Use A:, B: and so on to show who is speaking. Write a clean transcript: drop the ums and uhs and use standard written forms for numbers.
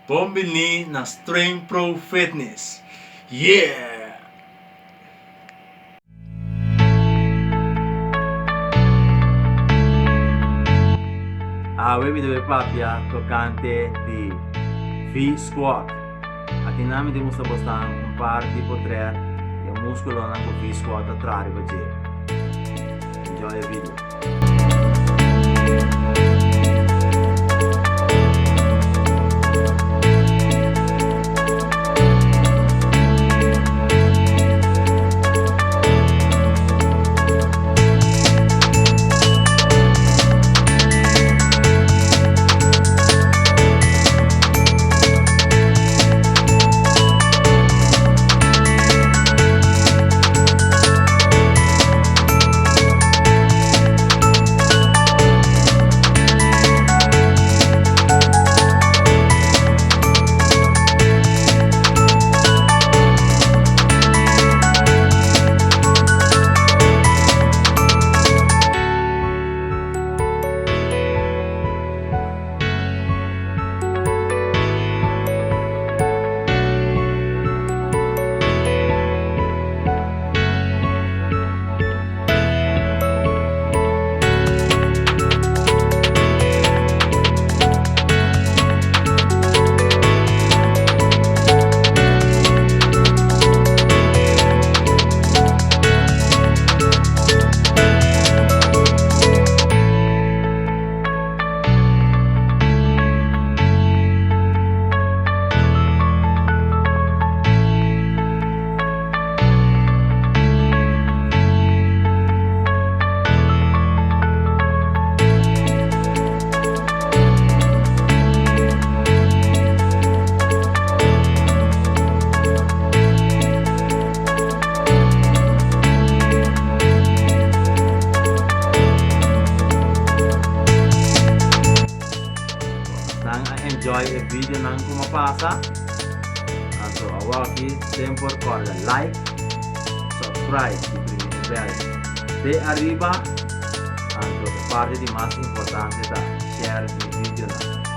A: Bumili na Strength Pro Fitness. Yeah! Avevi dove papia toccante di V-Squat. Atin namin di mo sa bastang un par di potrere yung muscolo ng V-Squat at trari baje. Enjoy the video. Enjoy a video nang kumapasa. So awaki sempre corda like, subscribe di bell de arriba. Parte di más importante da share di video na.